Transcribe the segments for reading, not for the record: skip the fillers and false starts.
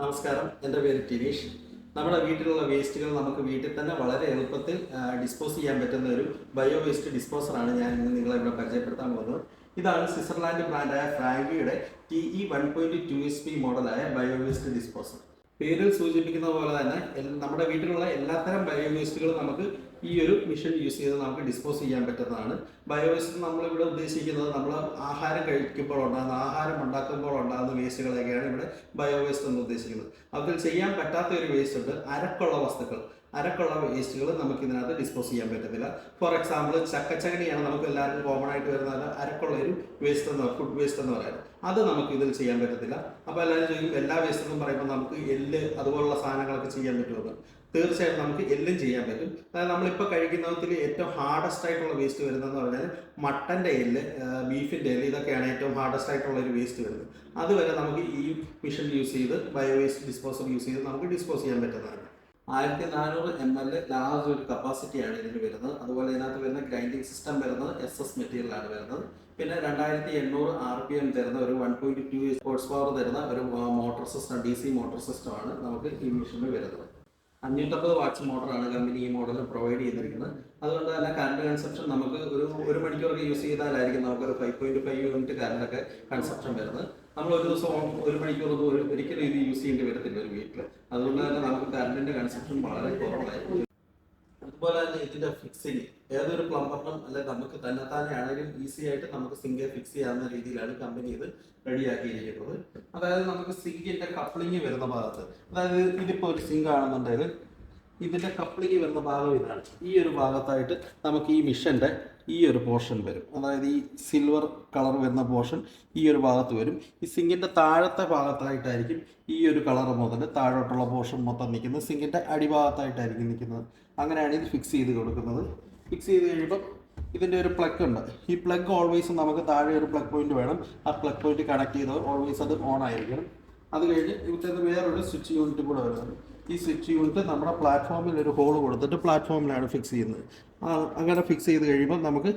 നമസ്കാരം, എൻ്റെ പേര് ടിനീഷ്. നമ്മുടെ വീട്ടിലുള്ള വേസ്റ്റുകൾ നമുക്ക് വീട്ടിൽ തന്നെ വളരെ എളുപ്പത്തിൽ ഡിസ്പോസ് ചെയ്യാൻ പറ്റുന്ന ഒരു ബയോ വേസ്റ്റ് ഡിസ്പോസറാണ് ഞാൻ ഇന്ന് നിങ്ങളെ ഇവിടെ പരിചയപ്പെടുത്താൻ പോകുന്നത്. ഇതാണ് സ്വിറ്റ്സർലാൻഡ് ബ്രാൻഡായ ഫ്രാങ്കിയുടെ TE 1.2 SP മോഡലായ ബയോ വേസ്റ്റ് ഡിസ്പോസർ. പേരിൽ സൂചിപ്പിക്കുന്ന പോലെ തന്നെ നമ്മുടെ വീട്ടിലുള്ള എല്ലാത്തരം ബയോ വേസ്റ്റുകളും നമുക്ക് ഈ ഒരു മെഷീൻ യൂസ് ചെയ്ത് നമുക്ക് ഡിസ്പോസ് ചെയ്യാൻ പറ്റുന്നതാണ്. ബയോ വേസ്റ്റ് നമ്മളിവിടെ ഉദ്ദേശിക്കുന്നത് നമ്മൾ ആഹാരം കഴിക്കുമ്പോൾ ഉണ്ടാകുന്ന ആഹാരം ഉണ്ടാക്കുമ്പോൾ ഉണ്ടാകുന്ന വേസ്റ്റുകളൊക്കെയാണ് ഇവിടെ ബയോ വേസ്റ്റ് എന്ന് ഉദ്ദേശിക്കുന്നത്. അതിൽ ചെയ്യാൻ പറ്റാത്ത ഒരു വേസ്റ്റ് ഉണ്ട്, അരക്കുള്ള വേസ്റ്റുകൾ നമുക്ക് ഇതിനകത്ത് ഡിസ്പോസ് ചെയ്യാൻ പറ്റത്തില്ല. ഫോർ എക്സാമ്പിൾ ചക്കച്ചകണിയാണ് നമുക്ക് എല്ലാവർക്കും കോമൺ ആയിട്ട് വരുന്നത് അരക്കുള്ള ഒരു വേസ്റ്റ് എന്ന് ഫുഡ് വേസ്റ്റ് എന്ന് പറയുന്നത്. അത് നമുക്ക് ഇതിൽ ചെയ്യാൻ പറ്റത്തില്ല. അപ്പോൾ എല്ലാവരും ചോദിക്കും എല്ലാ വേസ്റ്റ് എന്നും പറയുമ്പോൾ നമുക്ക് എല്ല് അതുപോലുള്ള സാധനങ്ങളൊക്കെ ചെയ്യാൻ പറ്റുമെന്ന്. തീർച്ചയായിട്ടും നമുക്ക് എല്ലാം ചെയ്യാൻ പറ്റും. അതായത് നമ്മളിപ്പോൾ കഴിക്കുന്നതിൽ ഏറ്റവും ഹാർഡസ്റ്റ് ആയിട്ടുള്ള വേസ്റ്റ് വരുന്നതെന്ന് പറഞ്ഞാൽ മട്ടൻ്റെ എല്ല്, ബീഫിൻ്റെ എല്ല്, ഇതൊക്കെയാണ് ഏറ്റവും ഹാർഡസ്റ്റ് ആയിട്ടുള്ള ഒരു വേസ്റ്റ് വരുന്നത്. അതുവരെ നമുക്ക് ഈ മെഷീൻ യൂസ് ചെയ്ത് ബയോ വേസ്റ്റ് ഡിസ്പോസൽ യൂസ് ചെയ്ത് നമുക്ക് ഡിസ്പോസ് ചെയ്യാൻ പറ്റുന്നതാണ്. 1400 ml ലാർജ് ഒരു കപ്പാസിറ്റിയാണ് ഇതിന് വരുന്നത്. അതുപോലെ ഇതിനകത്ത് വരുന്ന ഗ്രൈൻഡിങ് സിസ്റ്റം വരുന്നത് SS മെറ്റീരിയലാണ് വരുന്നത്. പിന്നെ 2800 RPM തരുന്ന ഒരു 1.2 ഹോഴ്സ് പവർ തരുന്ന ഒരു മോട്ടോർ സിസ്റ്റം, DC മോട്ടോർ സിസ്റ്റമാണ് നമുക്ക് ഈ മെഷീനിൽ വരുന്നത്. 550 വാട്ട്സ് മോട്ടറാണ് കമ്പനി ഈ മോഡൽ പ്രൊവൈഡ് ചെയ്തിരിക്കുന്നത്. അതുകൊണ്ട് തന്നെ കറണ്ട് കൺസപ്ഷൻ നമുക്ക് ഒരു മണിക്കൂറൊക്കെ യൂസ് ചെയ്താലായിരിക്കും നമുക്കൊരു 5.5 യൂണിറ്റ് കറണ്ടൊക്കെ കൺസപ്ഷൻ വരുന്നത്. നമ്മൾ ഒരു ദിവസം 1 മണിക്കൂർ ഒരിക്കലും ഇത് യൂസ് ചെയ്യേണ്ടി വരത്തില്ല ഒരു വീട്ടിൽ. അതുകൊണ്ട് തന്നെ നമുക്ക് കറണ്ടിന്റെ കൺസപ്ഷൻ വളരെ കുറവായിരിക്കും. അതുപോലെ തന്നെ ഇതിന്റെ ഫിക്സിങ് ഏതൊരു പ്ലംബറിനും അല്ലെങ്കിൽ നമുക്ക് തന്നെത്താനെ ആണെങ്കിലും ഈസി ആയിട്ട് നമുക്ക് സിങ്ക് ഫിക്സ് ചെയ്യാവുന്ന രീതിയിലാണ് കമ്പനി ഇത് റെഡിയാക്കിയിരിക്കുന്നത്. അതായത് നമുക്ക് സിങ്കിന്റെ കപ്ലിങ് വരുന്ന ഭാഗത്ത്, അതായത് ഇതിപ്പോൾ ഒരു സിങ്ക് ആണെന്നുണ്ടെങ്കിൽ ഇതിന്റെ കപ്ലിങ് വരുന്ന ഭാഗം ഇതാണ്. ഈ ഒരു ഭാഗത്തായിട്ട് നമുക്ക് ഈ മിഷന്റെ ഈ ഒരു പോർഷൻ വരും. അതായത് ഈ സിൽവർ കളർ വരുന്ന പോർഷൻ ഈ ഒരു ഭാഗത്ത് വരും. ഈ സിങ്കിന്റെ താഴത്തെ ഭാഗത്തായിട്ടായിരിക്കും ഈ ഒരു കളർ മുതൽ താഴോട്ടുള്ള പോർഷൻ മൊത്തം നിൽക്കുന്നത്. സിങ്കിന്റെ അടിഭാഗത്തായിട്ടായിരിക്കും നിൽക്കുന്നത്. അങ്ങനെയാണ് ഇത് ഫിക്സ് ചെയ്ത് കൊടുക്കുന്നത്. ഫിക്സ് ചെയ്ത് കഴിയുമ്പോൾ ഇതിൻ്റെ ഒരു പ്ലഗ് ഉണ്ട്. ഈ പ്ലഗ് ഓൾവേസ് നമുക്ക് താഴെ ഒരു പ്ലഗ് പോയിന്റ് വേണം. ആ പ്ലഗ് പോയിന്റ് കണക്ട് ചെയ്ത് ഓൾവേസ് അത് ഓൺ ആയിരിക്കണം. അത് കഴിഞ്ഞ് ഇവിടുത്തെ വേറൊരു സ്വിച്ച് യൂണിറ്റ് കൂടെ വരുന്നത്. ഈ സ്വിച്ച് യൂണിറ്റ് നമ്മുടെ പ്ലാറ്റ്ഫോമിൽ ഒരു ഹോൾ കൊടുത്തിട്ട് പ്ലാറ്റ്ഫോമിലാണ് ഫിക്സ് ചെയ്യുന്നത്. അങ്ങനെ ഫിക്സ് ചെയ്ത് കഴിയുമ്പോൾ നമുക്ക്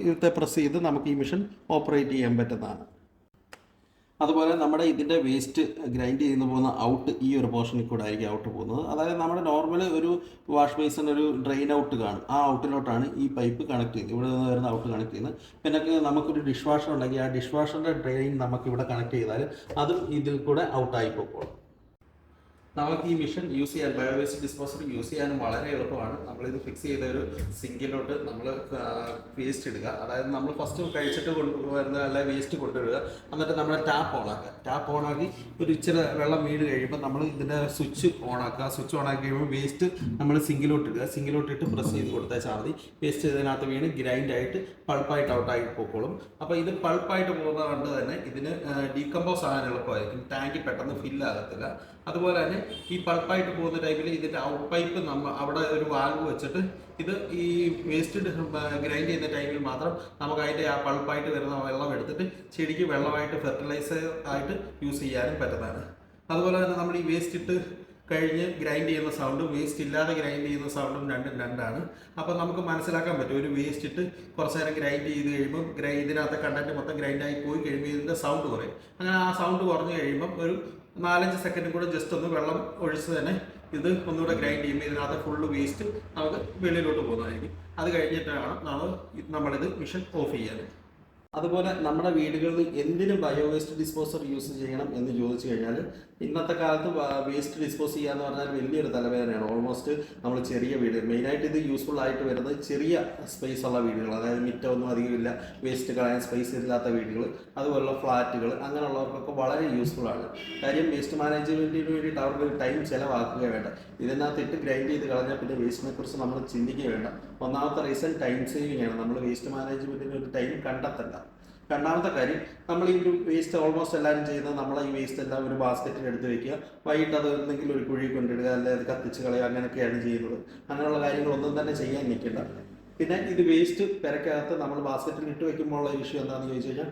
ഇവിടുത്തെ പ്രസ് ചെയ്ത് നമുക്ക് ഈ മെഷീൻ ഓപ്പറേറ്റ് ചെയ്യാൻ പറ്റുന്നതാണ്. അതുപോലെ നമ്മുടെ ഇതിൻ്റെ വേസ്റ്റ് ഗ്രൈൻഡ് ചെയ്യുന്ന പോകുന്ന ഔട്ട് ഈ ഒരു പോർഷനിൽ കൂടെ ആയിരിക്കും ഔട്ട് പോകുന്നത്. അതായത് നമ്മുടെ നോർമൽ ഒരു വാഷ് ബേസിന് ഒരു ഡ്രെയിൻ ഔട്ട് കാണും. ആ ഔട്ടിലോട്ടാണ് ഈ പൈപ്പ് കണക്ട് ചെയ്യുന്നത്. ഇവിടെ നിന്ന് വരുന്ന ഔട്ട് കണക്ട് ചെയ്യുന്നത്. പിന്നെ നമുക്കൊരു ഡിഷ് വാഷർ ഉണ്ടെങ്കിൽ ആ ഡിഷ് വാഷറിൻ്റെ ഡ്രെയിൻ നമുക്കിവിടെ കണക്ട് ചെയ്താൽ അതും ഇതിൽ കൂടെ ഔട്ടായി പോകും. നമുക്ക് ഈ മെഷീൻ യൂസ് ചെയ്യാൻ, ബയോ വേസ്റ്റ് ഡിസ്പോസർ യൂസ് ചെയ്യാനും വളരെ എളുപ്പമാണ്. നമ്മളിത് ഫിക്സ് ചെയ്ത ഒരു സിങ്കിലോട്ട് നമ്മൾ വേസ്റ്റ് ഇടുക. അതായത് നമ്മൾ ഫസ്റ്റ് കഴിച്ചിട്ട് കൊണ്ടുവരുന്ന അല്ല വേസ്റ്റ് കൊണ്ടുവരിക. എന്നിട്ട് നമ്മൾ ടാപ്പ് ഓണാക്കി ഒരു ഇച്ചിരി വെള്ളം വീണ് കഴിയുമ്പോൾ നമ്മൾ ഇതിൻ്റെ സ്വിച്ച് ഓണാക്കുക. സ്വിച്ച് ഓണാക്കി കഴിയുമ്പോൾ വേസ്റ്റ് നമ്മൾ സിങ്കിലോട്ട് ഇടുക. സിങ്കിലോട്ടിട്ട് പ്രസ് ചെയ്ത് കൊടുത്താൽ മതി. വേസ്റ്റ് ഇതിനകത്ത് വീണ് ഗ്രൈൻഡായിട്ട് പൾപ്പായിട്ട് ഔട്ടായി പോയിക്കോളും. അപ്പോൾ ഇത് പൾപ്പായിട്ട് പോകുന്നത് കൊണ്ട് തന്നെ ഇതിന് ഡീകമ്പോസ് ആകാൻ എളുപ്പമായിരിക്കും. ടാങ്ക് പെട്ടെന്ന് ഫില്ലാകത്തില്ല. അതുപോലെ തന്നെ ഈ പൾപ്പായിട്ട് പോകുന്ന ടൈമിൽ ഇതിൻ്റെ ഔട്ട് പൈപ്പ് അവിടെ ഒരു വാൽവ് വെച്ചിട്ട് ഇത് ഈ വേസ്റ്റ് ഗ്രൈൻഡ് ചെയ്യുന്ന ടൈമിൽ മാത്രം നമുക്ക് അതിൻ്റെ ആ പൾപ്പായിട്ട് വരുന്ന വെള്ളം എടുത്തിട്ട് ചെടിക്ക് വെള്ളമായിട്ട് ഫെർട്ടിലൈസർ ആയിട്ട് യൂസ് ചെയ്യാനും പറ്റുന്നതാണ്. അതുപോലെ തന്നെ നമ്മൾ ഈ വേസ്റ്റ് ഇട്ട് കഴിഞ്ഞ് ഗ്രൈൻഡ് ചെയ്യുന്ന സൗണ്ടും വേസ്റ്റ് ഇല്ലാതെ ഗ്രൈൻഡ് ചെയ്യുന്ന സൗണ്ടും രണ്ടാണ്. അപ്പോൾ നമുക്ക് മനസ്സിലാക്കാൻ പറ്റും ഒരു വേസ്റ്റ് ഇട്ട് കുറച്ച് നേരം ഗ്രൈൻഡ് ചെയ്ത് കഴിയുമ്പോൾ ഇതിനകത്തെ കണ്ടന്റ് മൊത്തം ഗ്രൈൻഡായി പോയി കഴിയുമ്പോൾ ഇതിൻ്റെ സൗണ്ട് കുറയും. അങ്ങനെ ആ സൗണ്ട് കുറഞ്ഞു കഴിയുമ്പം ഒരു 4-5 സെക്കൻഡ് കൂടെ ജസ്റ്റ് ഒന്ന് വെള്ളം ഒഴിച്ച് തന്നെ ഇത് ഒന്നുകൂടെ ഗ്രൈൻഡ് ചെയ്യുമ്പോൾ ഇതിനകത്ത് ഫുള്ള് വേസ്റ്റ് നമുക്ക് വെളിയിലോട്ട് പോകുന്നതായിരിക്കും. അത് കഴിഞ്ഞിട്ടാണ് നമ്മളിത് മെഷീൻ ഓഫ് ചെയ്യാൻ. അതുപോലെ നമ്മുടെ വീടുകളിൽ എന്തിനും ബയോ വേസ്റ്റ് ഡിസ്പോസർ യൂസ് ചെയ്യണം എന്ന് ചോദിച്ചു കഴിഞ്ഞാൽ ഇന്നത്തെ കാലത്ത് വേസ്റ്റ് ഡിസ്പോസ് ചെയ്യുക എന്ന് പറഞ്ഞാൽ വലിയൊരു തലവേദനയാണ്. ഓൾമോസ്റ്റ് നമ്മൾ ചെറിയ വീട്, മെയിനായിട്ട് ഇത് യൂസ്ഫുൾ ആയിട്ട് വരുന്നത് ചെറിയ സ്പേസ് ഉള്ള വീടുകൾ, അതായത് മിറ്റമൊന്നും അധികമില്ല, വേസ്റ്റ് കളയാൻ സ്പേസ് ഇല്ലാത്ത വീടുകൾ, അതുപോലുള്ള ഫ്ലാറ്റുകൾ, അങ്ങനെയുള്ളവർക്കൊക്കെ വളരെ യൂസ്ഫുൾ ആണ്. കാര്യം വേസ്റ്റ് മാനേജ്മെൻറ്റിന് വേണ്ടിയിട്ട് അവർക്ക് ടൈം ചിലവാക്കുക വേണ്ട. ഇതിനകത്ത് ഇട്ട് ഗ്രൈൻഡ് ചെയ്ത് കളഞ്ഞാൽ പിന്നെ വേസ്റ്റിനെ കുറിച്ച് നമ്മൾ ചിന്തിക്കുക വേണ്ട. ഒന്നാമത്തെ റീസൺ ടൈം സേവിങ് ആണ്. നമ്മൾ വേസ്റ്റ് മാനേജ്മെൻറ്റിന് ഒരു ടൈം കണ്ടെത്തണ്ട. രണ്ടാമത്തെ കാര്യം, നമ്മൾ ഈ ഒരു വേസ്റ്റ് ഓൾമോസ്റ്റ് എല്ലാവരും ചെയ്യുന്നത് നമ്മൾ ഈ വേസ്റ്റ് എല്ലാം ഒരു ബാസ്ക്കറ്റിൽ എടുത്ത് വെക്കുക, വൈകിട്ട് അത് എന്തെങ്കിലും ഒരു കുഴി കൊണ്ടിടുക, അല്ലെങ്കിൽ അത് കത്തിച്ച് കളയുക, അങ്ങനെയൊക്കെയാണ് ചെയ്യുന്നത്. അങ്ങനെയുള്ള കാര്യങ്ങളൊന്നും തന്നെ ചെയ്യാൻ നിൽക്കേണ്ട. പിന്നെ ഇത് വേസ്റ്റ് പെരക്കകത്ത് നമ്മൾ ബാസ്ക്കറ്റിൽ ഇട്ട് വെക്കുമ്പോൾ ഉള്ള ഇഷ്യൂ എന്താണെന്ന് ചോദിച്ചു കഴിഞ്ഞാൽ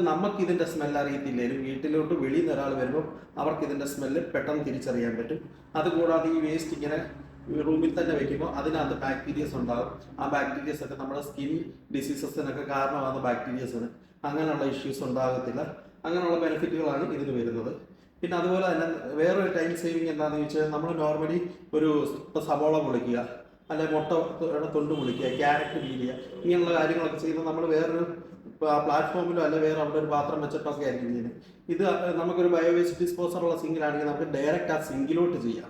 നമുക്ക് ഇതിൻ്റെ സ്മെല്ല് അറിയത്തില്ലേലും വീട്ടിലോട്ട് വെളിയിൽ നിന്ന് ഒരാൾ വരുമ്പോൾ അവർക്ക് ഇതിൻ്റെ സ്മെല്ല് പെട്ടെന്ന് തിരിച്ചറിയാൻ പറ്റും. അതുകൂടാതെ ഈ വേസ്റ്റ് ഇങ്ങനെ റൂമിൽ തന്നെ വെക്കുമ്പോൾ അതിനകത്ത് ബാക്ടീരിയസ് ഉണ്ടാകും. ആ ബാക്ടീരിയസ് ഒക്കെ നമ്മുടെ സ്കിൻ ഡിസീസസിനൊക്കെ കാരണമാകുന്ന ബാക്ടീരിയസിന് അങ്ങനെയുള്ള ഇഷ്യൂസ് ഉണ്ടാകത്തില്ല. അങ്ങനെയുള്ള ബെനിഫിറ്റുകളാണ് ഇതിന് വരുന്നത്. പിന്നെ അതുപോലെ തന്നെ വേറൊരു ടൈം സേവിങ് എന്താണെന്ന് ചോദിച്ചാൽ നമ്മൾ നോർമലി ഒരു ഇപ്പോൾ സവോള പൊളിക്കുക, അല്ലെ മുട്ടയുടെ തൊണ്ട് പൊളിക്കുക, ക്യാരറ്റ് പീലുക, ഇങ്ങനെയുള്ള കാര്യങ്ങളൊക്കെ ചെയ്യുമ്പോൾ നമ്മൾ വേറൊരു പ്ലാറ്റ്ഫോമിലോ അല്ലെ വേറെ അവിടെ ഒരു പാത്രം വെച്ചിട്ടൊക്കെ ആയിരിക്കും ചെയ്യുന്നത്. ഇത് നമുക്കൊരു ബയോ വേസ്റ്റ് ഡിസ്പോസറുള്ള സിങ്കിലാണെങ്കിൽ നമുക്ക് ഡയറക്റ്റ് ആ സിങ്കിലോട്ട് ചെയ്യാം.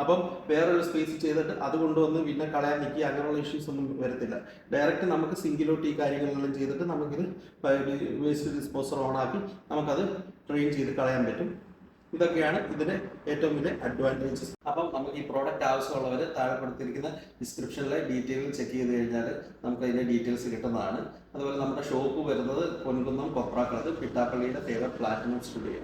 അപ്പം വേറൊരു സ്പേസ് ചെയ്തിട്ട് അത് കൊണ്ടുവന്ന് പിന്നെ കളയാൻ നിൽക്കുക അങ്ങനെയുള്ള ഇഷ്യൂസ് ഒന്നും വരത്തില്ല. ഡയറക്റ്റ് നമുക്ക് സിങ്കിലോട്ട് ഈ കാര്യങ്ങളെല്ലാം ചെയ്തിട്ട് നമുക്കിത് വേസ്റ്റ് ഡിസ്പോസർ ഓണാക്കി നമുക്കത് ട്രെയിൻ ചെയ്ത് കളയാൻ പറ്റും. ഇതൊക്കെയാണ് ഇതിന്റെ ഏറ്റവും വലിയ അഡ്വാൻറ്റേജസ്. അപ്പം നമുക്ക് ഈ പ്രോഡക്റ്റ് ആവശ്യമുള്ളവർ താഴെ കൊടുത്തിരിക്കുന്ന ഡിസ്ക്രിപ്ഷനിലെ ഡീറ്റെയിൽ ചെക്ക് ചെയ്ത് കഴിഞ്ഞാൽ നമുക്ക് അതിന്റെ ഡീറ്റെയിൽസ് കിട്ടുന്നതാണ്. അതുപോലെ നമ്മുടെ ഷോപ്പ് വരുന്നത് പൊൻകുന്നം കൊപ്രാക്കളത്ത് പിട്ടാപ്പള്ളിയുടെ ഫേവർ പ്ലാറ്റിനം സ്റ്റുഡിയോ.